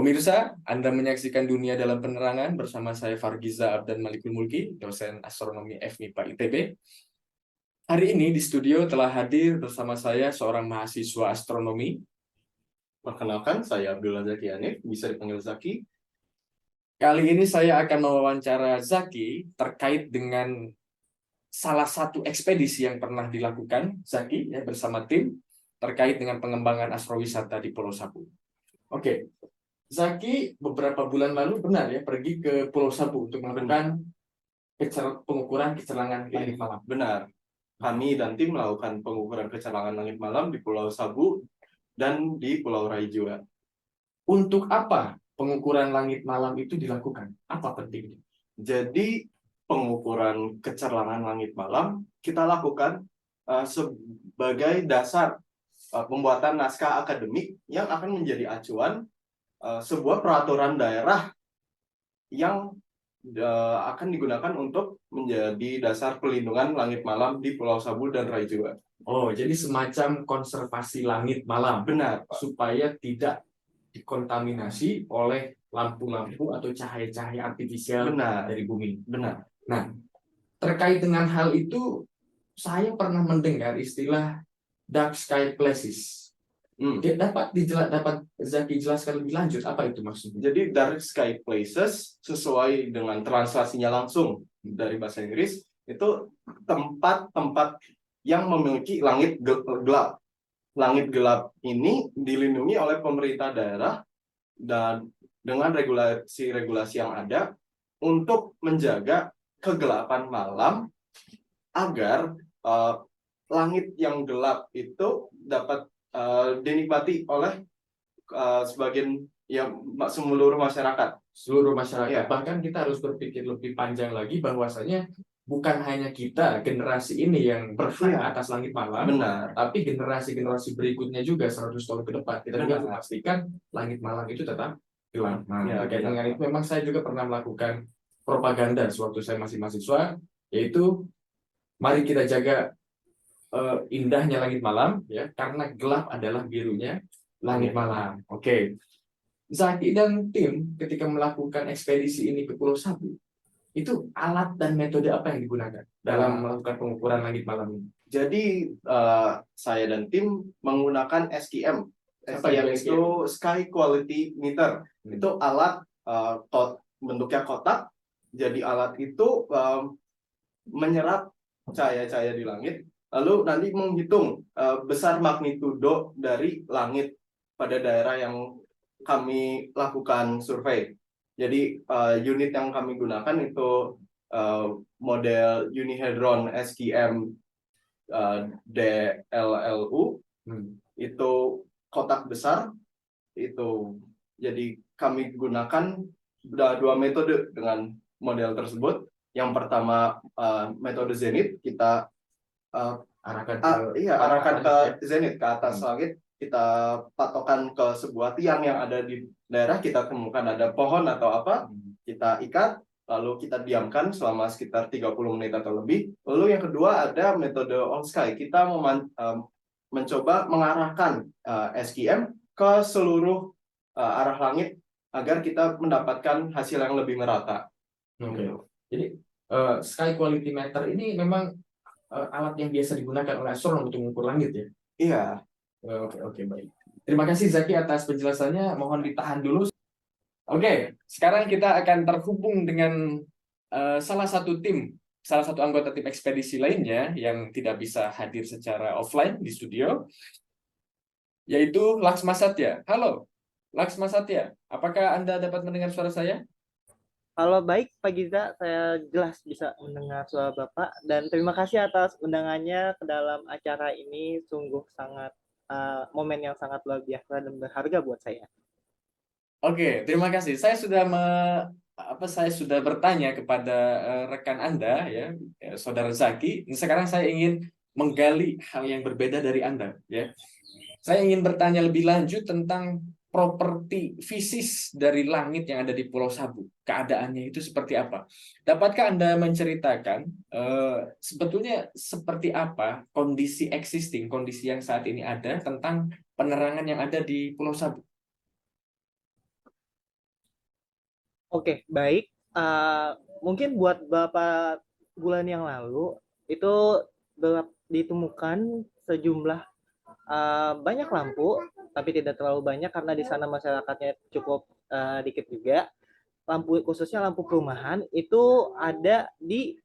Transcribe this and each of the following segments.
Pemirsa, Anda menyaksikan Dunia Dalam Penerangan bersama saya Fargiza Abdan Malikul Mulki, dosen astronomi FMIPA ITB. Hari ini di studio telah hadir bersama saya seorang mahasiswa astronomi. Perkenalkan, saya Abdullah Zaki Hanif, bisa dipanggil Zaki. Kali ini saya akan mewawancara Zaki terkait dengan salah satu ekspedisi yang pernah dilakukan Zaki ya, bersama tim terkait dengan pengembangan astrowisata di Pulau Sabu. Oke, Zaki beberapa bulan lalu benar ya pergi ke Pulau Sabu untuk melakukan pengukuran kecelangan langit malam. Benar, kami dan tim melakukan pengukuran kecelangan langit malam di Pulau Sabu dan di Pulau Rai juga. Untuk apa pengukuran langit malam itu dilakukan? Apa pentingnya? Jadi pengukuran kecelangan langit malam kita lakukan sebagai dasar pembuatan naskah akademik yang akan menjadi acuan sebuah peraturan daerah yang akan digunakan untuk menjadi dasar pelindungan langit malam di Pulau Sabu dan Rai juga. Oh, jadi semacam konservasi langit malam. Benar, Pak. Supaya tidak dikontaminasi oleh lampu-lampu atau cahaya-cahaya artifisial dari bumi. Benar. Nah, terkait dengan hal itu, saya pernah mendengar istilah dark sky places. Dapat Zaki jelaskan lebih lanjut apa itu maksudnya? Jadi dark sky places sesuai dengan translasinya langsung dari bahasa Inggris itu tempat-tempat yang memiliki langit gelap. Langit gelap ini dilindungi oleh pemerintah daerah dan dengan regulasi-regulasi yang ada untuk menjaga kegelapan malam agar langit yang gelap itu dapat dinikmati oleh sebagian seluruh masyarakat. Ya. Bahkan kita harus berpikir lebih panjang lagi bahwasanya bukan hanya kita generasi ini yang berhak atas langit malam, benar, tapi generasi-generasi berikutnya juga 100 tahun ke depan kita juga memastikan langit malam itu tetap gelap. Nah, terkait dengan itu memang saya juga pernah melakukan propaganda sewaktu saya masih mahasiswa, yaitu mari kita jaga indahnya langit malam ya, karena gelap adalah birunya langit malam. Oke. Zaki dan tim ketika melakukan ekspedisi ini ke Pulau Sabu, itu alat dan metode apa yang digunakan dalam melakukan pengukuran langit malam ini? Jadi saya dan tim menggunakan SQM. SQM itu Sky Quality Meter. Itu alat bentuknya kotak. Jadi alat itu menyerap cahaya-cahaya di langit, lalu nanti menghitung besar magnitudo dari langit pada daerah yang kami lakukan survei. Jadi unit yang kami gunakan itu model Unihedron SQM DLLU, itu kotak besar itu. Jadi kami gunakan dua metode dengan model tersebut. Yang pertama metode zenith, kita arahkan ke zenith, ke atas langit. Kita patokan ke sebuah tiang yang ada di daerah, kita temukan ada pohon atau apa, kita ikat, lalu kita diamkan selama sekitar 30 menit atau lebih. Lalu yang kedua ada metode all sky, kita mencoba mengarahkan SQM ke seluruh arah langit agar kita mendapatkan hasil yang lebih merata. Oke. Jadi sky quality meter ini memang alat yang biasa digunakan oleh astronom untuk mengukur langit ya? Iya. Oke, baik. Terima kasih Zaki atas penjelasannya. Mohon ditahan dulu. Oke, sekarang kita akan terhubung dengan salah satu anggota tim ekspedisi lainnya yang tidak bisa hadir secara offline di studio, yaitu Laksma Satya. Halo, Laksma Satya. Apakah Anda dapat mendengar suara saya? Halo, baik Pak Giza, saya jelas bisa mendengar suara Bapak dan terima kasih atas undangannya ke dalam acara ini, sungguh sangat momen yang sangat luar biasa dan berharga buat saya. Oke, terima kasih. Saya sudah bertanya kepada rekan Anda ya, Saudara Zaki. Sekarang saya ingin menggali hal yang berbeda dari Anda ya. Saya ingin bertanya lebih lanjut tentang properti fisis dari langit yang ada di Pulau Sabu. Keadaannya itu seperti apa? Dapatkah Anda menceritakan sebetulnya seperti apa kondisi yang saat ini ada tentang penerangan yang ada di Pulau Sabu? Oke, baik. Mungkin buat beberapa bulan yang lalu itu ditemukan sejumlah banyak lampu, tapi tidak terlalu banyak karena di sana masyarakatnya cukup dikit juga. Lampu khususnya lampu perumahan itu ada di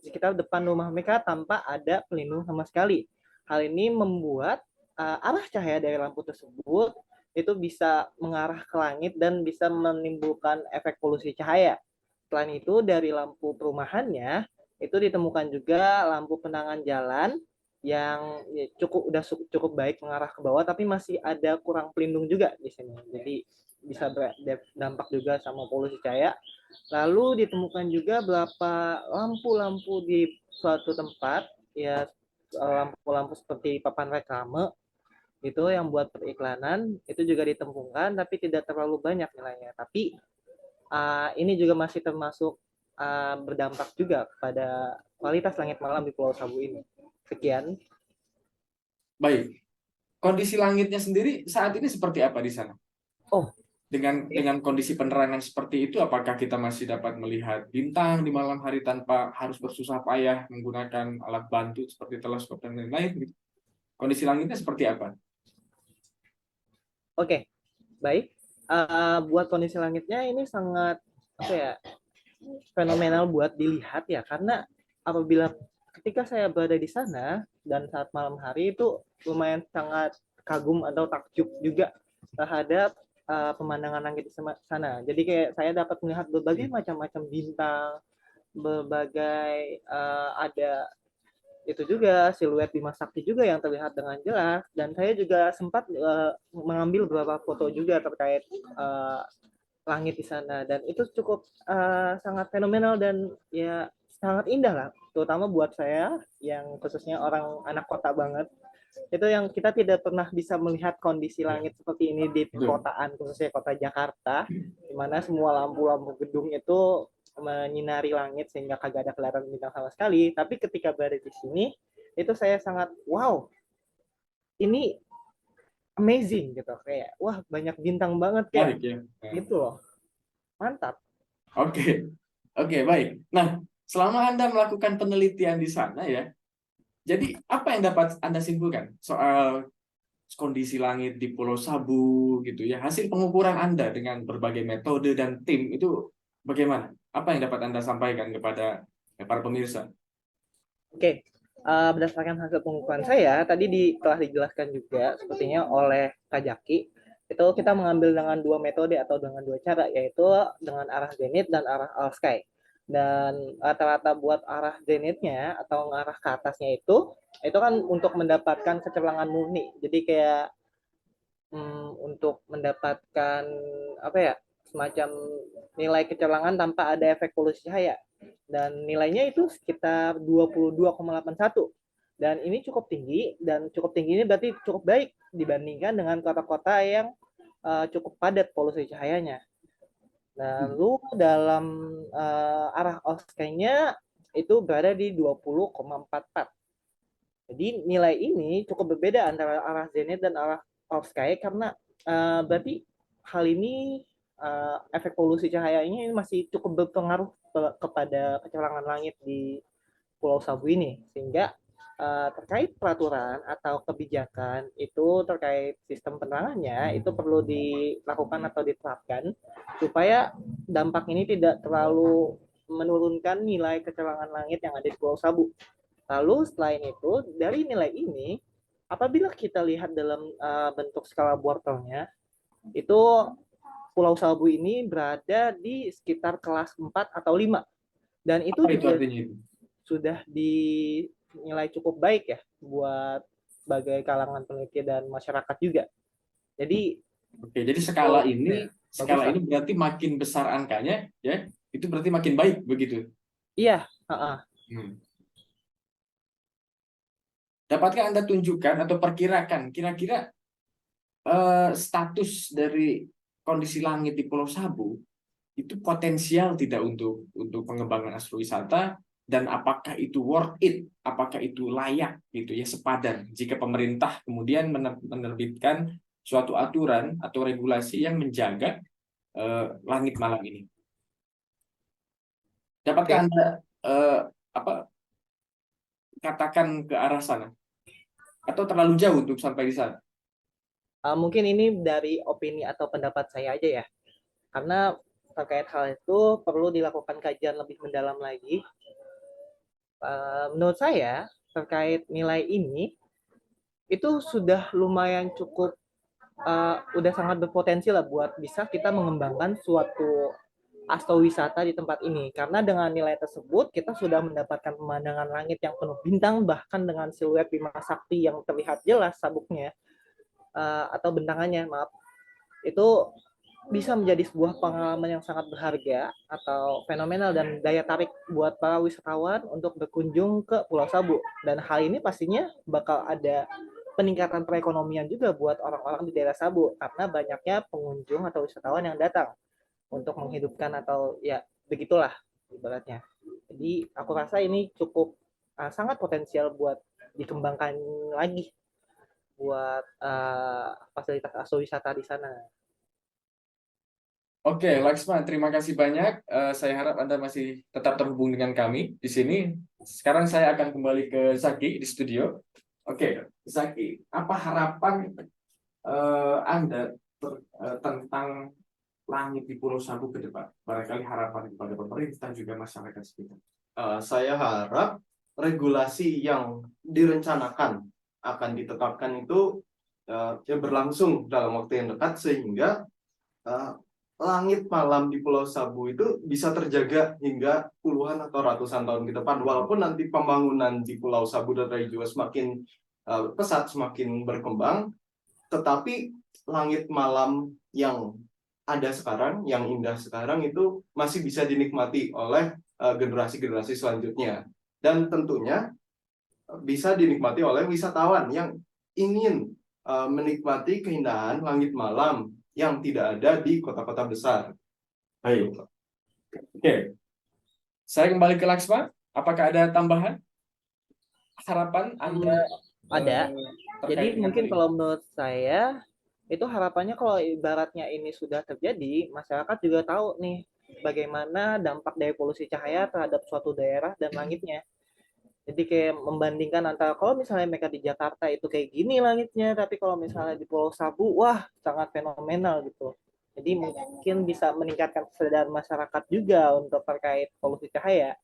sekitar depan rumah mereka tanpa ada pelindung sama sekali. Hal ini membuat arah cahaya dari lampu tersebut itu bisa mengarah ke langit dan bisa menimbulkan efek polusi cahaya. Selain itu dari lampu perumahannya itu ditemukan juga lampu penangan jalan yang ya, cukup baik mengarah ke bawah, tapi masih ada kurang pelindung juga di sini. Jadi bisa berdampak juga sama polusi cahaya. Lalu ditemukan juga beberapa lampu-lampu di suatu tempat, ya lampu-lampu seperti papan reklame itu yang buat periklanan itu juga ditemukan, tapi tidak terlalu banyak nilainya. Tapi ini juga masih termasuk berdampak juga pada kualitas langit malam di Pulau Sabu ini. Sekian. Baik. Kondisi langitnya sendiri saat ini seperti apa di sana? Oh, Dengan kondisi penerangan seperti itu, apakah kita masih dapat melihat bintang di malam hari tanpa harus bersusah payah menggunakan alat bantu seperti teleskop dan lain-lain? Kondisi langitnya seperti apa? oke, baik. Buat kondisi langitnya ini sangat apa ya fenomenal buat dilihat ya, karena apabila ketika saya berada di sana dan saat malam hari itu lumayan sangat kagum atau takjub juga terhadap pemandangan langit di sana. Jadi kayak saya dapat melihat berbagai macam-macam bintang, berbagai ada itu juga siluet Bima Sakti juga yang terlihat dengan jelas, dan saya juga sempat mengambil beberapa foto juga terkait langit di sana, dan itu cukup sangat fenomenal dan ya sangat indah lah, terutama buat saya yang khususnya orang anak kota banget. Itu yang kita tidak pernah bisa melihat kondisi langit seperti ini di perkotaan, khususnya kota Jakarta, di mana semua lampu-lampu gedung itu menyinari langit sehingga kagak ada kelihatan bintang sama sekali. Tapi ketika berada di sini, itu saya sangat wow, ini amazing gitu, kayak wah banyak bintang banget kayak Baik ya. gitu loh, mantap. Oke, oke, baik. Nah, selama Anda melakukan penelitian di sana ya, jadi apa yang dapat Anda simpulkan soal kondisi langit di Pulau Sabu gitu ya? Hasil pengukuran Anda dengan berbagai metode dan tim itu bagaimana? Apa yang dapat Anda sampaikan kepada para pemirsa? Oke, berdasarkan hasil pengukuran saya, tadi telah dijelaskan juga sepertinya oleh Kak Jaki, itu kita mengambil dengan dua metode atau dengan dua cara, yaitu dengan arah zenith dan arah all sky. Dan rata-rata buat arah zenithnya atau arah ke atasnya itu kan untuk mendapatkan kecerlangan murni. Jadi kayak untuk mendapatkan apa ya, semacam nilai kecerlangan tanpa ada efek polusi cahaya, dan nilainya itu sekitar 22,81, dan ini cukup tinggi, dan cukup tinggi ini berarti cukup baik dibandingkan dengan kota-kota yang cukup padat polusi cahayanya. Lalu dalam arah off-sky-nya itu berada di 20,44. Jadi nilai ini cukup berbeda antara arah zenith dan arah off-sky, karena berarti hal ini efek polusi cahayanya ini masih cukup berpengaruh kepada kecerlangan langit di Pulau Sabu ini, sehingga terkait peraturan atau kebijakan itu terkait sistem penerangannya itu perlu dilakukan atau diterapkan supaya dampak ini tidak terlalu menurunkan nilai kecerlangan langit yang ada di Pulau Sabu. Lalu selain itu dari nilai ini, apabila kita lihat dalam bentuk skala Bortelnya, itu Pulau Sabu ini berada di sekitar kelas 4 atau 5. Dan itu Apa itu juga artinya itu? sudah dinilai cukup baik ya buat sebagai kalangan peneliti dan masyarakat juga. Jadi Oke, jadi skala ini bagus lah. berarti makin besar angkanya ya, itu berarti makin baik begitu. Iya, Dapatkah Anda tunjukkan atau perkirakan kira-kira status dari kondisi langit di Pulau Sabu itu potensial tidak untuk pengembangan astrowisata, dan apakah itu worth it, apakah itu layak gitu ya, sepadan jika pemerintah kemudian menerbitkan suatu aturan atau regulasi yang menjaga langit malam ini? Dapatkah Anda katakan ke arah sana? Atau terlalu jauh untuk sampai di sana? Mungkin ini dari opini atau pendapat saya aja ya. Karena terkait hal itu perlu dilakukan kajian lebih mendalam lagi. Menurut saya terkait nilai ini itu sudah lumayan cukup, udah sangat berpotensi lah buat bisa kita mengembangkan suatu astrowisata di tempat ini. Karena dengan nilai tersebut kita sudah mendapatkan pemandangan langit yang penuh bintang, bahkan dengan siluet Bima Sakti yang terlihat jelas sabuknya, atau bentangannya, maaf. Itu bisa menjadi sebuah pengalaman yang sangat berharga atau fenomenal dan daya tarik buat para wisatawan untuk berkunjung ke Pulau Sabu. Dan hal ini pastinya bakal ada peningkatan perekonomian juga buat orang-orang di daerah Sabu karena banyaknya pengunjung atau wisatawan yang datang untuk menghidupkan atau ya begitulah ibaratnya. Jadi aku rasa ini cukup sangat potensial buat dikembangkan lagi buat fasilitas astrowisata di sana. Oke, Laksma, terima kasih banyak. Saya harap Anda masih tetap terhubung dengan kami di sini. Sekarang saya akan kembali ke Zaki di studio. Oke, Zaki, apa harapan Anda tentang langit di Pulau Sabu ke depan? Barangkali harapan kepada pemerintah juga masyarakat sekitar. Saya harap regulasi yang direncanakan akan ditetapkan itu ya berlangsung dalam waktu yang dekat sehingga langit malam di Pulau Sabu itu bisa terjaga hingga puluhan atau ratusan tahun ke depan. Walaupun nanti pembangunan di Pulau Sabu dan Raja juga semakin pesat, semakin berkembang, tetapi langit malam yang ada sekarang, yang indah sekarang itu masih bisa dinikmati oleh generasi-generasi selanjutnya. Dan tentunya bisa dinikmati oleh wisatawan yang ingin menikmati keindahan langit malam yang tidak ada di kota-kota besar. Baik. Oke. Saya kembali ke Laksma. Apakah ada tambahan harapan Anda? Ada. Jadi mungkin hal ini? kalau menurut saya itu harapannya kalau ibaratnya ini sudah terjadi, masyarakat juga tahu nih bagaimana dampak dari polusi cahaya terhadap suatu daerah dan langitnya. Jadi kayak membandingkan antara kalau misalnya mereka di Jakarta itu kayak gini langitnya, tapi kalau misalnya di Pulau Sabu, wah sangat fenomenal gitu. Jadi mungkin bisa meningkatkan kesadaran masyarakat juga untuk terkait polusi cahaya.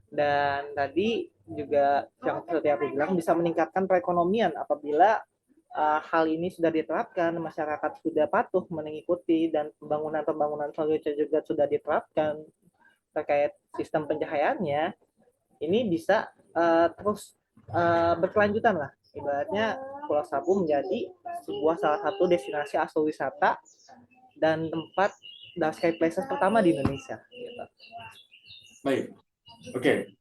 Dan tadi juga yang seperti aku bilang bisa meningkatkan perekonomian apabila hal ini sudah diterapkan, masyarakat sudah patuh mengikuti dan pembangunan selanjutnya juga sudah diterapkan terkait sistem pencahayaannya, ini bisa terus berkelanjutan lah. Ibaratnya Pulau Sabu menjadi sebuah salah satu destinasi astrowisata dan tempat dark sky places pertama di Indonesia. Gitu. Baik. Oke.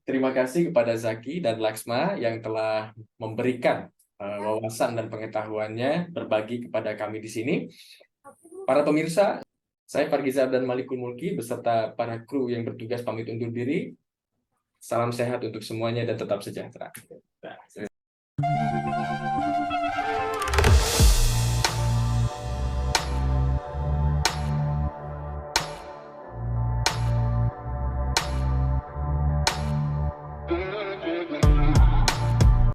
Terima kasih kepada Zaki dan Laksma yang telah memberikan wawasan dan pengetahuannya berbagi kepada kami di sini. Para pemirsa, saya Fargizar dan Malikul Mulki beserta para kru yang bertugas pamit undur diri. Salam sehat untuk semuanya dan tetap sejahtera.